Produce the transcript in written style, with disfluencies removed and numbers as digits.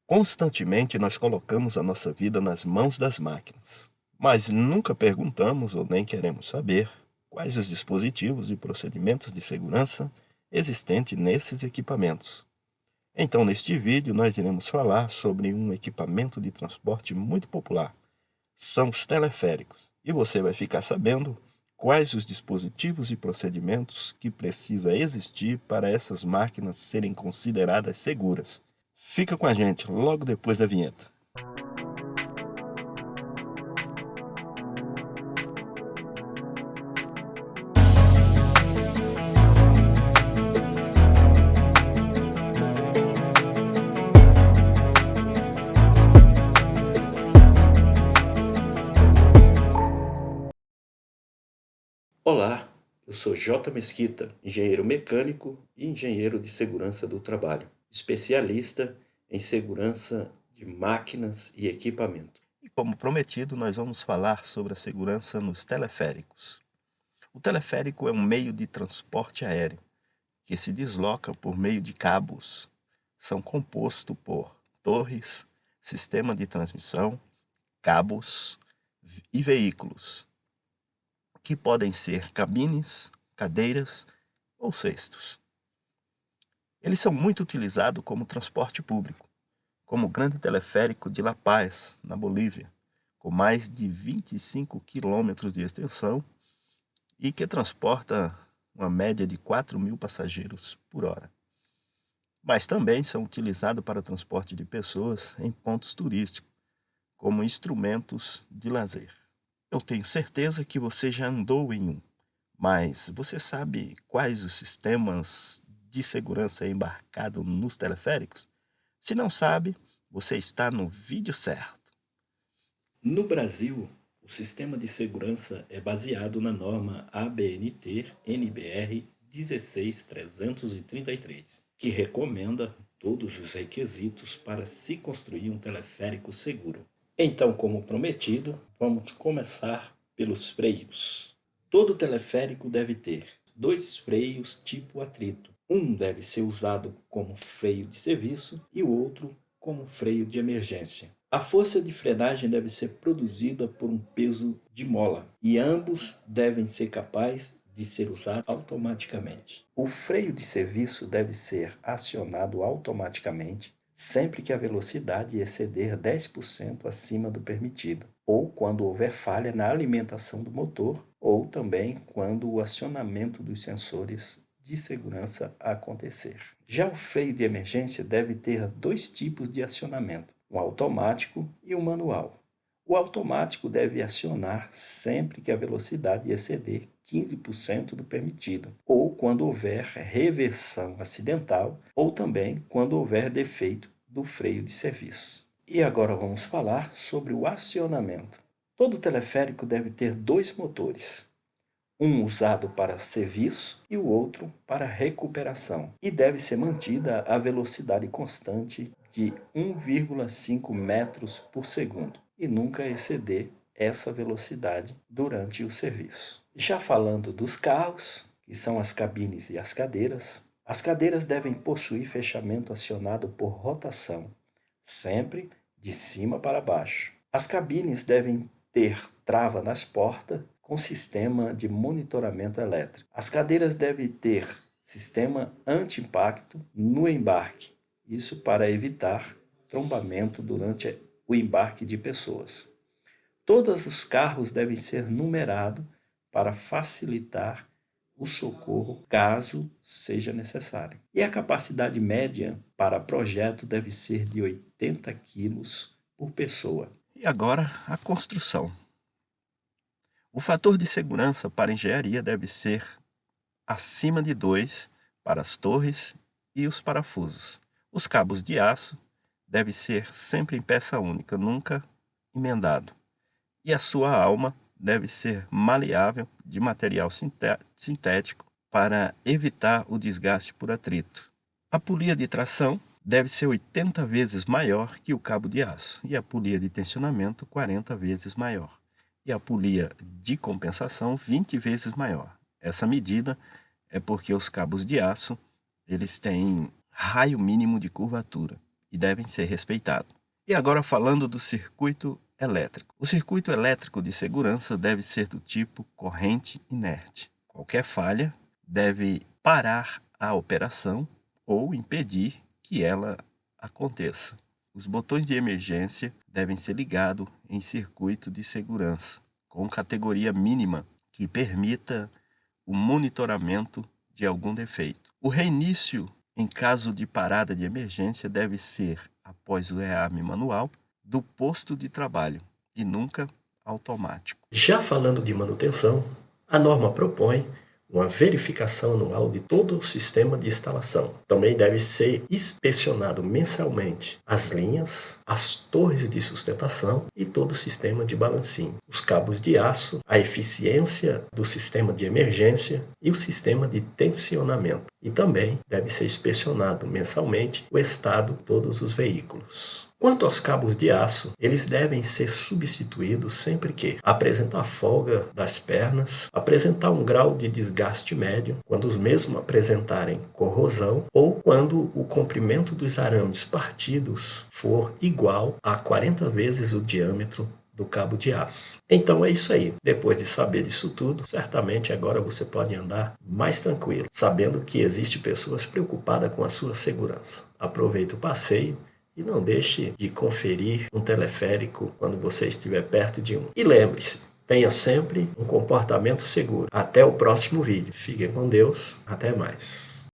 Constantemente nós colocamos a nossa vida nas mãos das máquinas, mas nunca perguntamos ou nem queremos saber quais os dispositivos e procedimentos de segurança existentes nesses equipamentos. Então, neste vídeo, nós iremos falar sobre um equipamento de transporte muito popular. São os teleféricos. E você vai ficar sabendo quais os dispositivos e procedimentos que precisa existir para essas máquinas serem consideradas seguras. Fica com a gente logo depois da vinheta. Olá, eu sou J. Mesquita, engenheiro mecânico e engenheiro de segurança do trabalho, especialista em segurança de máquinas e equipamento. E como prometido, nós vamos falar sobre a segurança nos teleféricos. O teleférico é um meio de transporte aéreo que se desloca por meio de cabos. São compostos por torres, sistema de transmissão, cabos e veículos, que podem ser cabines, cadeiras ou cestos. Eles são muito utilizados como transporte público, como o grande teleférico de La Paz, na Bolívia, com mais de 25 quilômetros de extensão e que transporta uma média de 4.000 passageiros por hora. Mas também são utilizados para transporte de pessoas em pontos turísticos, como instrumentos de lazer. Eu tenho certeza que você já andou em um, mas você sabe quais os sistemas de segurança embarcados nos teleféricos? Se não sabe, você está no vídeo certo. No Brasil, o sistema de segurança é baseado na norma ABNT-NBR 16333, que recomenda todos os requisitos para se construir um teleférico seguro. Então, como prometido, vamos começar pelos freios. Todo teleférico deve ter 2 freios tipo atrito. Um deve ser usado como freio de serviço e o outro como freio de emergência. A força de frenagem deve ser produzida por um peso de mola e ambos devem ser capazes de ser usados automaticamente. O freio de serviço deve ser acionado automaticamente sempre que a velocidade exceder 10% acima do permitido, ou quando houver falha na alimentação do motor, ou também quando o acionamento dos sensores de segurança acontecer. Já o freio de emergência deve ter 2 tipos de acionamento, um automático e um manual. O automático deve acionar sempre que a velocidade exceder 15% do permitido, ou quando houver reversão acidental, ou também quando houver defeito do freio de serviço. E agora vamos falar sobre o acionamento. Todo teleférico deve ter 2 motores, um usado para serviço e o outro para recuperação, e deve ser mantida a velocidade constante de 1,5 metros por segundo e nunca exceder essa velocidade durante o serviço. Já falando dos carros, que são as cabines e as cadeiras devem possuir fechamento acionado por rotação, sempre de cima para baixo. As cabines devem ter trava nas portas com sistema de monitoramento elétrico. As cadeiras devem ter sistema anti-impacto no embarque, isso para evitar trombamento durante o embarque de pessoas. Todos os carros devem ser numerados para facilitar o socorro caso seja necessário. E a capacidade média para projeto deve ser de 80 quilos por pessoa. E agora a construção. O fator de segurança para engenharia deve ser acima de 2 para as torres e os parafusos. Os cabos de aço devem ser sempre em peça única, nunca emendado. E a sua alma deve ser maleável de material sintético para evitar o desgaste por atrito. A polia de tração deve ser 80 vezes maior que o cabo de aço e a polia de tensionamento 40 vezes maior e a polia de compensação 20 vezes maior. Essa medida é porque os cabos de aço eles têm raio mínimo de curvatura e devem ser respeitados. E agora falando do circuito elétrico. O circuito elétrico de segurança deve ser do tipo corrente inerte. Qualquer falha deve parar a operação ou impedir que ela aconteça. Os botões de emergência devem ser ligados em circuito de segurança, com categoria mínima que permita o monitoramento de algum defeito. O reinício em caso de parada de emergência deve ser após o rearme manual do posto de trabalho e nunca automático. Já falando de manutenção, a norma propõe uma verificação anual de todo o sistema de instalação. Também deve ser inspecionado mensalmente as linhas, as torres de sustentação e todo o sistema de balancinho, os cabos de aço, a eficiência do sistema de emergência e o sistema de tensionamento. E também deve ser inspecionado mensalmente o estado de todos os veículos. Quanto aos cabos de aço, eles devem ser substituídos sempre que apresentar folga das pernas, apresentar um grau de desgaste médio, quando os mesmos apresentarem corrosão ou quando o comprimento dos arames partidos for igual a 40 vezes o diâmetro do cabo de aço. Então é isso aí. Depois de saber disso tudo, certamente agora você pode andar mais tranquilo, sabendo que existe pessoas preocupadas com a sua segurança. Aproveite o passeio e não deixe de conferir um teleférico quando você estiver perto de um. E lembre-se, tenha sempre um comportamento seguro. Até o próximo vídeo. Fiquem com Deus. Até mais.